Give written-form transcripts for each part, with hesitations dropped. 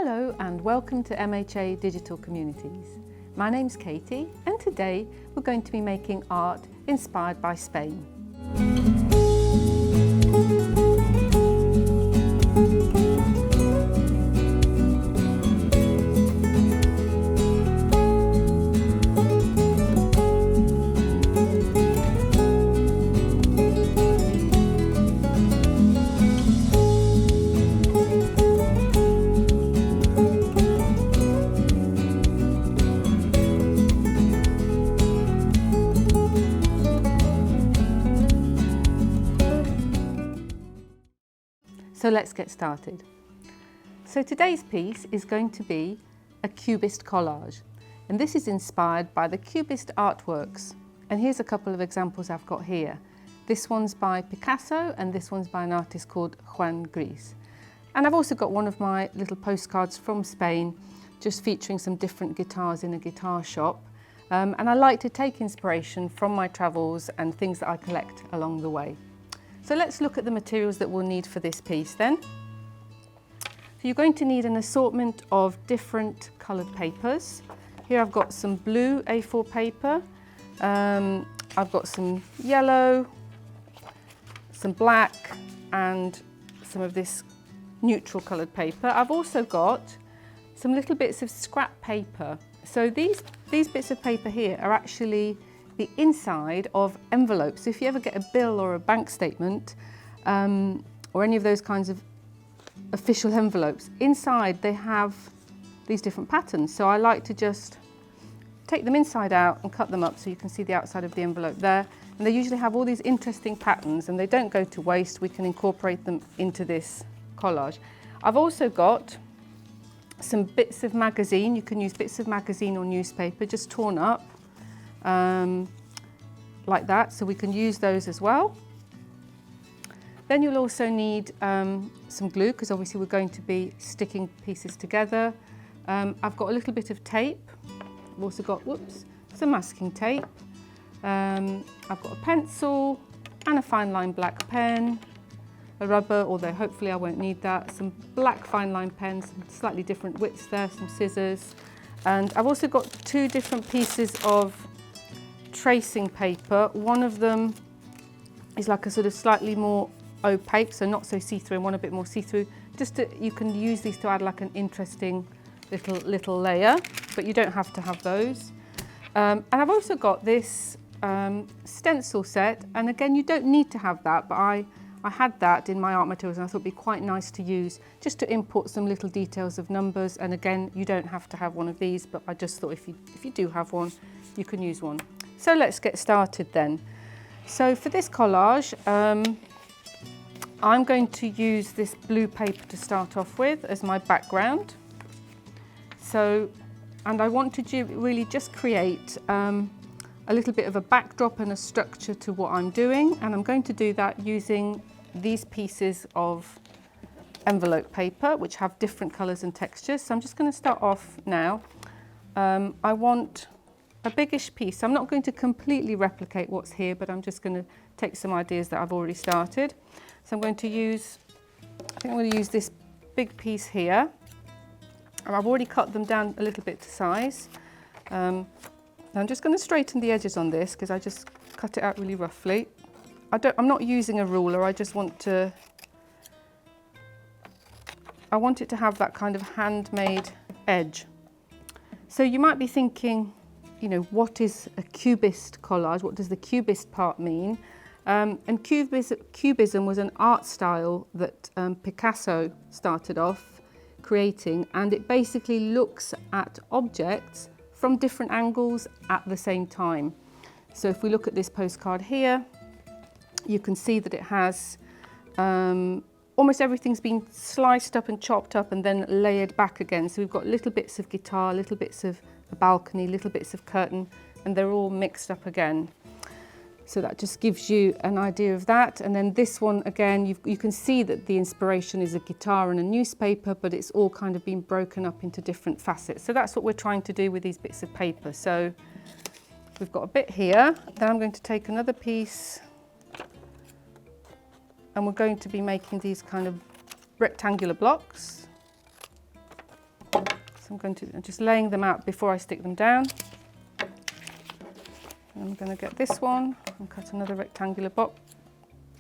Hello and welcome to MHA Digital Communities. My name's Katie and today we're going to be making art inspired by Spain. So let's get started. So today's piece is going to be a Cubist collage, and this is inspired by the Cubist artworks. And here's a couple of examples I've got here. This one's by Picasso and this one's by an artist called Juan Gris. And I've also got one of my little postcards from Spain, just featuring some different guitars in a guitar shop. And I like to take inspiration from my travels and things that I collect along the way. So let's look at the materials that we'll need for this piece then. So you're going to need an assortment of different coloured papers. Here I've got some blue A4 paper, I've got some yellow, some black and some of this neutral coloured paper. I've also got some little bits of scrap paper. So these bits of paper here are actually the inside of envelopes. So if you ever get a bill or a bank statement or any of those kinds of official envelopes, inside they have these different patterns. So I like to just take them inside out and cut them up so you can see the outside of the envelope there. And they usually have all these interesting patterns and they don't go to waste. We can incorporate them into this collage. I've also got some bits of magazine. You can use bits of magazine or newspaper just torn up. Like that, so we can use those as well. Then you'll also need some glue, because obviously we're going to be sticking pieces together. I've got a little bit of tape. I've also got, some masking tape. I've got a pencil and a fine line black pen, a rubber, although hopefully I won't need that, some black fine line pens, some slightly different widths there, some scissors. And I've also got two different pieces of tracing paper. One of them is like a sort of slightly more opaque, so not so see-through, and one a bit more see-through. You can use these to add like an interesting little layer, but you don't have to have those. And I've also got this stencil set, and again, you don't need to have that, but I had that in my art materials and I thought it'd be quite nice to use just to input some little details of numbers. And again, you don't have to have one of these, but I just thought if you do have one, you can use one. So let's get started then. So for this collage, I'm going to use this blue paper to start off with as my background. And I want to really just create a little bit of a backdrop and a structure to what I'm doing. And I'm going to do that using these pieces of envelope paper, which have different colours and textures. So I'm just going to start off now. I want a biggish piece. I'm not going to completely replicate what's here, but I'm just going to take some ideas that I've already started. So I'm going to use, I think I'm going to use this big piece here. And I've already cut them down a little bit to size. I'm just going to straighten the edges on this because I just cut it out really roughly. I'm not using a ruler, I just want it to have that kind of handmade edge. So you might be thinking, what is a Cubist collage? What does the Cubist part mean? And Cubism was an art style that Picasso started off creating, and it basically looks at objects from different angles at the same time. So if we look at this postcard here, you can see that it has almost everything's been sliced up and chopped up and then layered back again. So we've got little bits of guitar, little bits of a balcony, little bits of curtain, and they're all mixed up again. So that just gives you an idea of that. And then this one, again, you can see that the inspiration is a guitar and a newspaper, but it's all kind of been broken up into different facets. So that's what we're trying to do with these bits of paper. So we've got a bit here, then I'm going to take another piece and we're going to be making these kind of rectangular blocks. So I'm just laying them out before I stick them down. And I'm going to get this one and cut another rectangular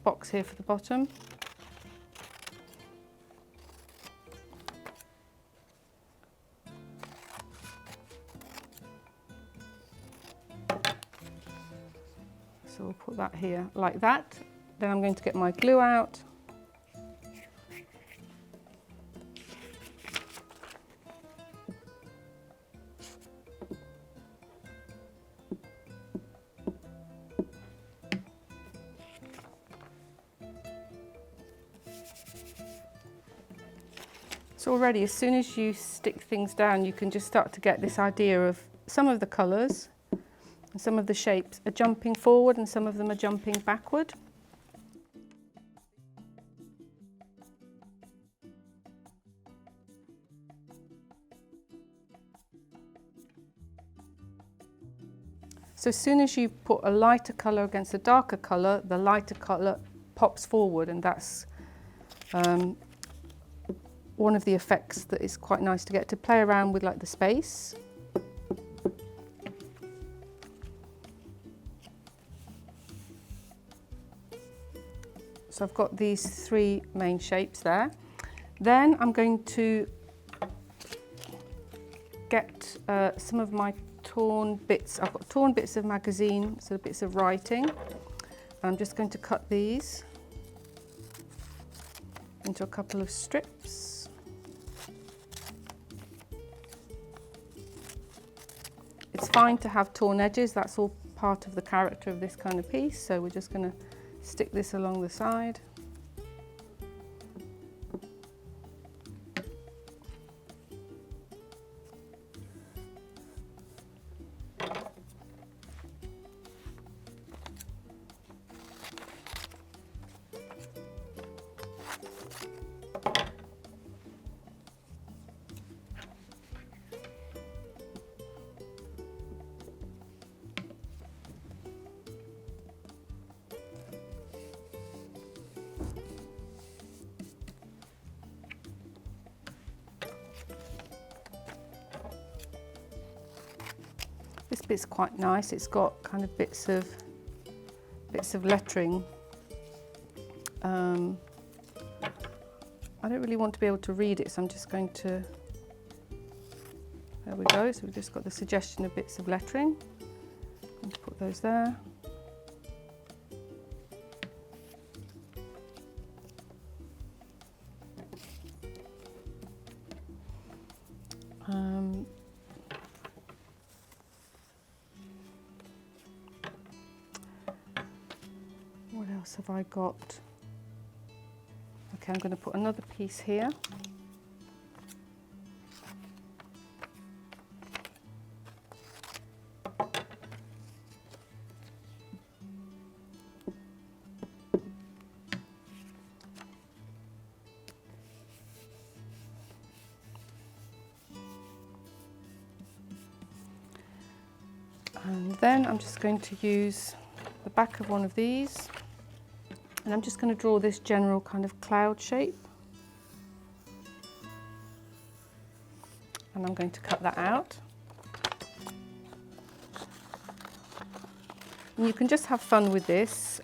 box here for the bottom. So we'll put that here like that. Then I'm going to get my glue out. So already, as soon as you stick things down, you can just start to get this idea of some of the colours and some of the shapes are jumping forward and some of them are jumping backward. So as soon as you put a lighter colour against a darker colour, the lighter colour pops forward, and that's one of the effects that is quite nice to get to play around with, like the space. So I've got these three main shapes there. Then I'm going to get some of my torn bits. I've got torn bits of magazine, so bits of writing. I'm just going to cut these into a couple of strips. It's fine to have torn edges, that's all part of the character of this kind of piece, so we're just going to stick this along the side. This bit's quite nice. It's got kind of bits of lettering. I don't really want to be able to read it, so I'm just going to. There we go. So we've just got the suggestion of bits of lettering. I'm going to put those there. What else have I got? Okay, I'm going to put another piece here. And then I'm just going to use the back of one of these, and I'm just going to draw this general kind of cloud shape. And I'm going to cut that out. And you can just have fun with this,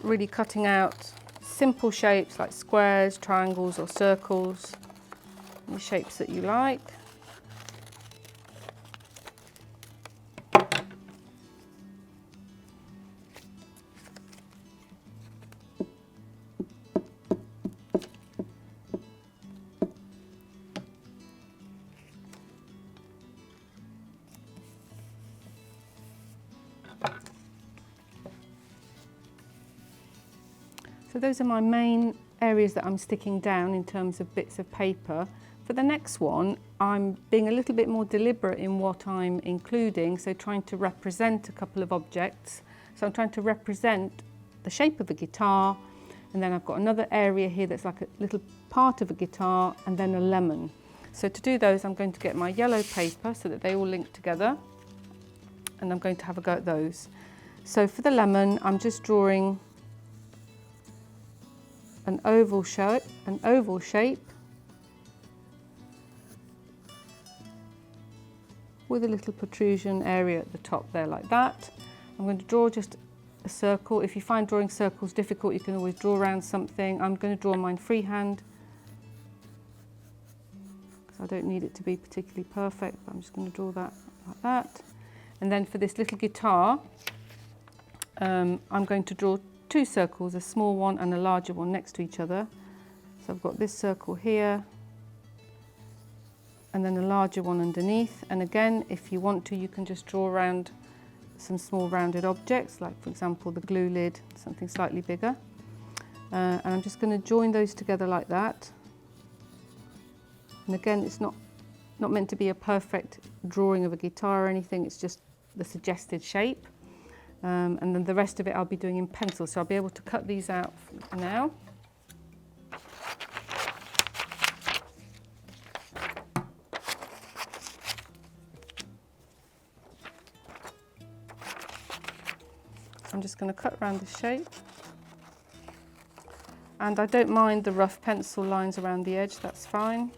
really cutting out simple shapes like squares, triangles or circles, any shapes that you like. So those are my main areas that I'm sticking down in terms of bits of paper. For the next one, I'm being a little bit more deliberate in what I'm including, so trying to represent a couple of objects. So I'm trying to represent the shape of a guitar, and then I've got another area here that's like a little part of a guitar, and then a lemon. So to do those, I'm going to get my yellow paper so that they all link together, and I'm going to have a go at those. So for the lemon, I'm just drawing an oval shape, with a little protrusion area at the top there like that. I'm going to draw just a circle. If you find drawing circles difficult, you can always draw around something. I'm going to draw mine freehand because I don't need it to be particularly perfect, but I'm just going to draw that like that. And then for this little guitar, I'm going to draw two circles, a small one and a larger one next to each other. So I've got this circle here and then a larger one underneath. And again, if you want to, you can just draw around some small rounded objects, like for example the glue lid, something slightly bigger. And I'm just going to join those together like that. And again, it's not meant to be a perfect drawing of a guitar or anything, it's just the suggested shape. And then the rest of it I'll be doing in pencil, so I'll be able to cut these out now. I'm just going to cut around the shape, and I don't mind the rough pencil lines around the edge, that's fine.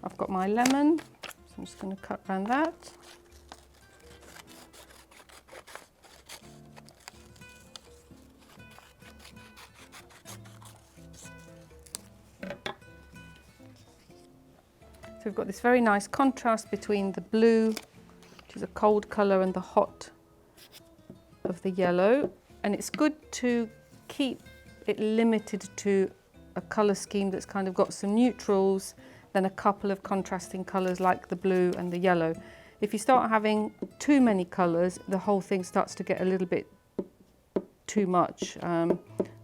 I've got my lemon, so I'm just going to cut around that. So we've got this very nice contrast between the blue, which is a cold colour, and the hot of the yellow. And it's good to keep it limited to a colour scheme that's kind of got some neutrals, then a couple of contrasting colours like the blue and the yellow. If you start having too many colours, the whole thing starts to get a little bit too much. So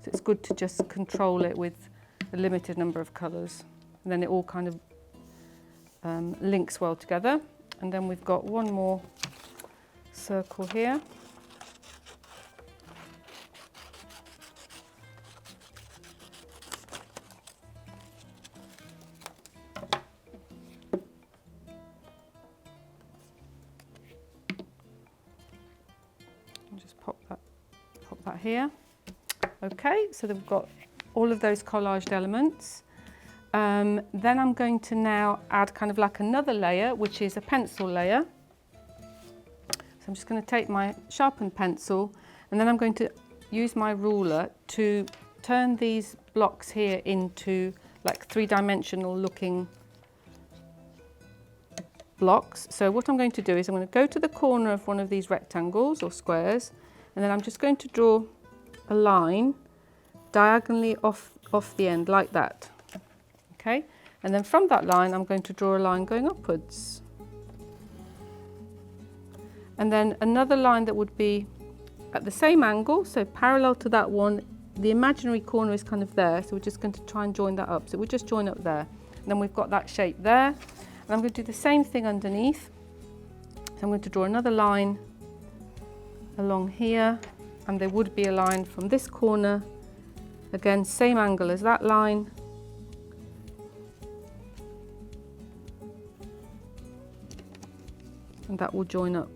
it's good to just control it with a limited number of colours. And then it all kind of links well together. And then we've got one more circle here. I'll just pop that here. Okay, so we've got all of those collaged elements. Then I'm going to now add kind of like another layer, which is a pencil layer. So I'm just going to take my sharpened pencil, and then I'm going to use my ruler to turn these blocks here into like three-dimensional looking blocks. So what I'm going to do is I'm going to go to the corner of one of these rectangles or squares, and then I'm just going to draw a line diagonally off the end like that. Okay, and then from that line I'm going to draw a line going upwards, and then another line that would be at the same angle, so parallel to that one. The imaginary corner is kind of there, so we're just going to try and join that up. So we'll just join up there, and then we've got that shape there. And I'm going to do the same thing underneath. So I'm going to draw another line along here, and there would be a line from this corner, again same angle as that line. And that will join up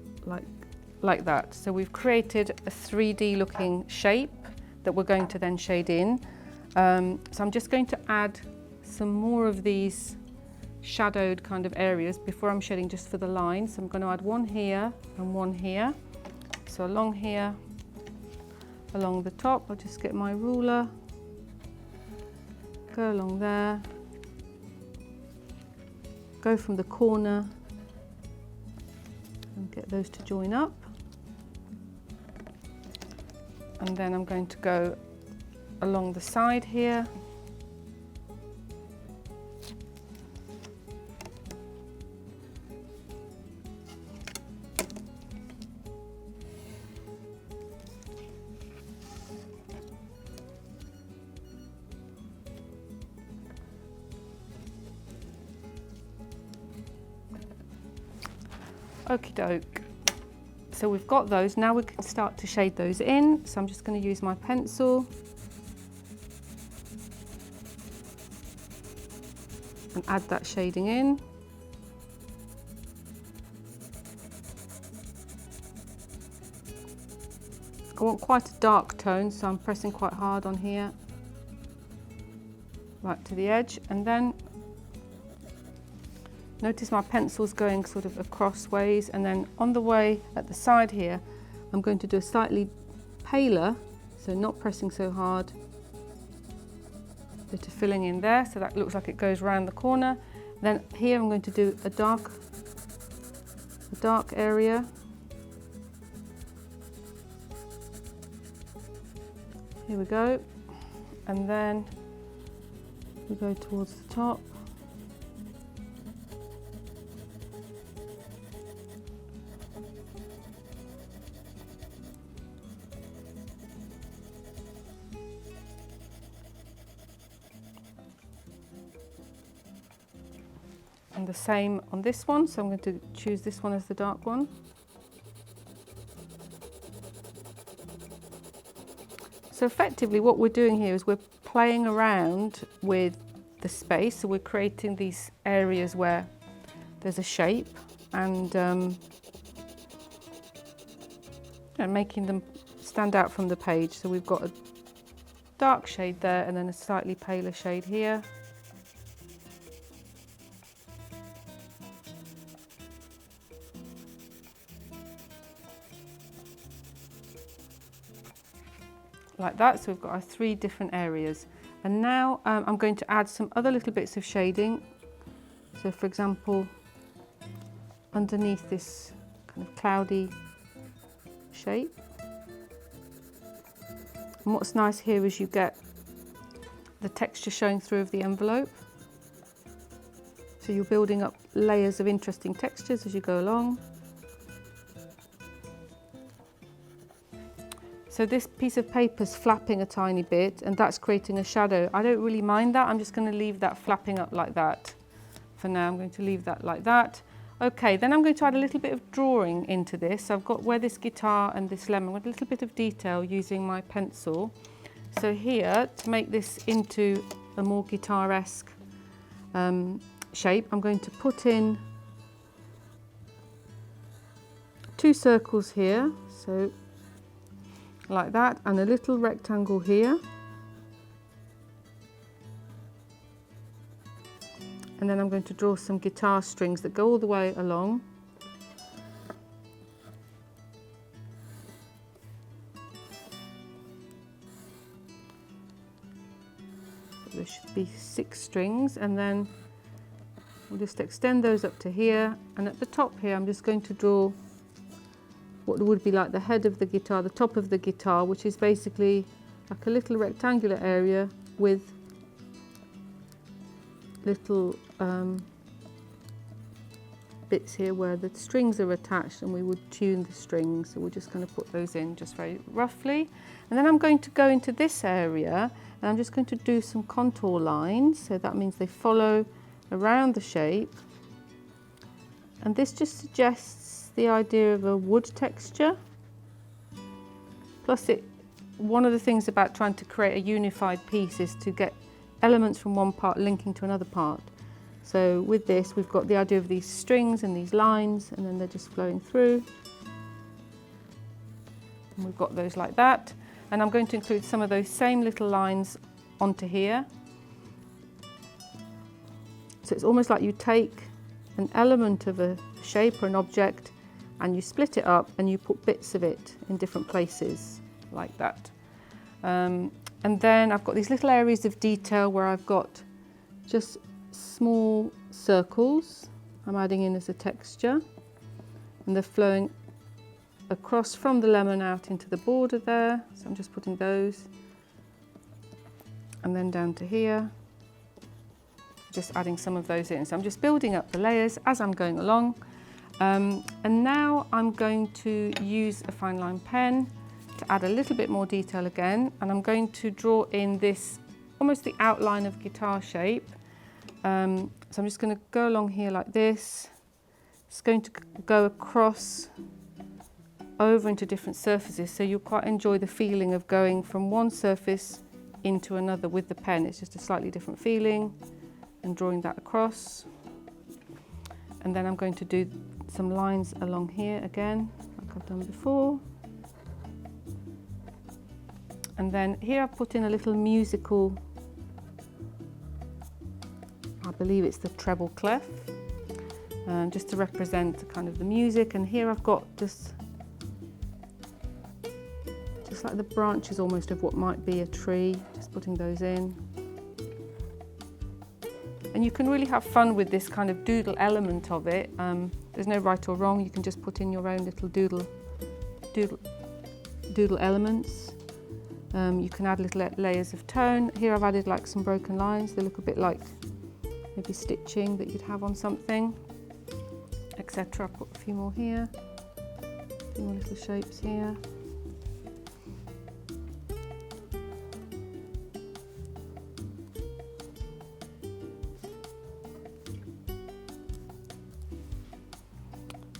like that. So we've created a 3D looking shape that we're going to then shade in. So I'm just going to add some more of these shadowed kind of areas before I'm shading just for the line. So I'm going to add one here and one here. So along here, along the top, I'll just get my ruler, go along there, go from the corner and get those to join up. And then I'm going to go along the side here. Okie doke. So we've got those, now we can start to shade those in. So I'm just going to use my pencil and add that shading in. I want quite a dark tone, so I'm pressing quite hard on here, right to the edge, and then notice my pencil's going sort of across ways, and then on the way at the side here, I'm going to do a slightly paler, so not pressing so hard, bit of filling in there, so that looks like it goes around the corner. Then here I'm going to do a dark area. Here we go, and then we go towards the top. And the same on this one, so I'm going to choose this one as the dark one. So effectively what we're doing here is we're playing around with the space, so we're creating these areas where there's a shape and making them stand out from the page. So we've got a dark shade there and then a slightly paler shade here. Like that, so we've got our 3 different areas. And now I'm going to add some other little bits of shading. So for example, underneath this kind of cloudy shape. And what's nice here is you get the texture showing through of the envelope. So you're building up layers of interesting textures as you go along. So this piece of paper's flapping a tiny bit and that's creating a shadow. I don't really mind that, I'm just going to leave that flapping up like that. For now I'm going to leave that like that. Okay, then I'm going to add a little bit of drawing into this. So I've got where this guitar and this lemon with a little bit of detail using my pencil. So here, to make this into a more guitar-esque shape, I'm going to put in 2 circles here. So like that, and a little rectangle here, and then I'm going to draw some guitar strings that go all the way along. So there should be 6 strings, and then we'll just extend those up to here, and at the top here I'm just going to draw what would be like the head of the guitar, the top of the guitar, which is basically like a little rectangular area with little bits here where the strings are attached, and we would tune the strings. So we're just going to put those in just very roughly. And then I'm going to go into this area and I'm just going to do some contour lines. So that means they follow around the shape. And this just suggests the idea of a wood texture. Plus one of the things about trying to create a unified piece is to get elements from one part linking to another part. So with this we've got the idea of these strings and these lines, and then they're just flowing through. And we've got those like that. And I'm going to include some of those same little lines onto here. So it's almost like you take an element of a shape or an object and you split it up and you put bits of it in different places like that. And then I've got these little areas of detail where I've got just small circles I'm adding in as a texture, and they're flowing across from the lemon out into the border there. So I'm just putting those, and then down to here, just adding some of those in. So I'm just building up the layers as I'm going along. And now I'm going to use a fine line pen to add a little bit more detail again, and I'm going to draw in this almost the outline of guitar shape. So I'm just going to go along here like this. It's going to go across over into different surfaces, so you'll quite enjoy the feeling of going from one surface into another with the pen. It's just a slightly different feeling, and drawing that across. And then I'm going to do some lines along here again, like I've done before. And then here I've put in a little musical, I believe it's the treble clef, just to represent kind of the music. And here I've got just like the branches almost of what might be a tree, just putting those in. And you can really have fun with this kind of doodle element of it. There's no right or wrong, you can just put in your own little doodle elements. You can add little layers of tone. Here I've added like some broken lines, they look a bit like maybe stitching that you'd have on something, etc. I've put a few more here, a few more little shapes here.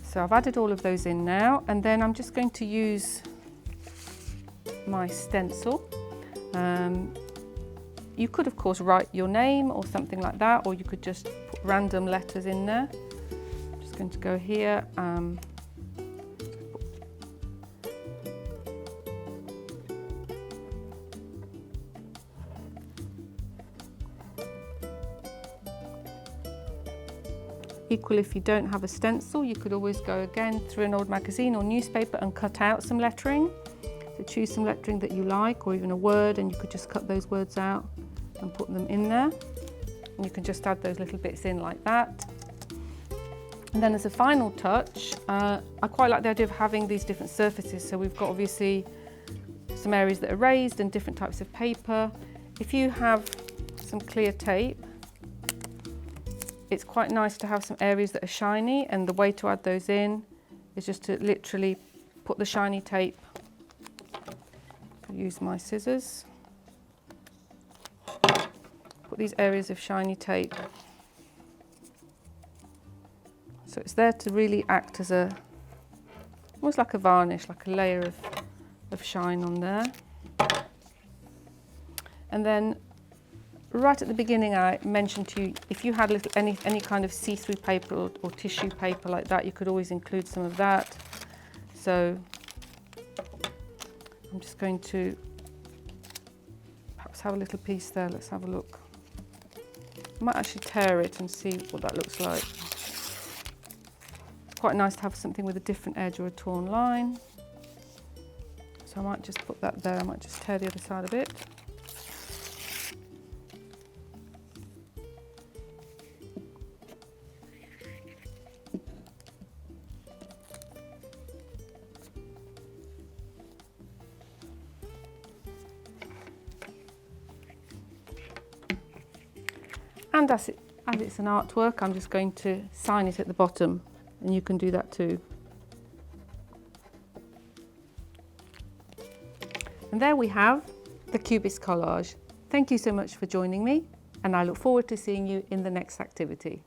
So I've added all of those in now, and then I'm just going to use my stencil. You could of course write your name or something like that, or you could just put random letters in there. I'm just going to go here. Equally, if you don't have a stencil, you could always go again through an old magazine or newspaper and cut out some lettering. So choose some lettering that you like, or even a word, and you could just cut those words out and put them in there. And you can just add those little bits in like that. And then as a final touch, I quite like the idea of having these different surfaces. So we've got obviously some areas that are raised and different types of paper. If you have some clear tape, it's quite nice to have some areas that are shiny, and the way to add those in is just to literally put the shiny tape. I'll use my scissors. Put these areas of shiny tape. So it's there to really act as almost like a varnish, like a layer of shine on there. And then right at the beginning, I mentioned to you, if you had any kind of see-through paper or tissue paper like that, you could always include some of that. So I'm just going to perhaps have a little piece there. Let's have a look. I might actually tear it and see what that looks like. It's quite nice to have something with a different edge or a torn line. So I might just put that there. I might just tear the other side of it. And as it's an artwork, I'm just going to sign it at the bottom, and you can do that too. And there we have the Cubist collage. Thank you so much for joining me, and I look forward to seeing you in the next activity.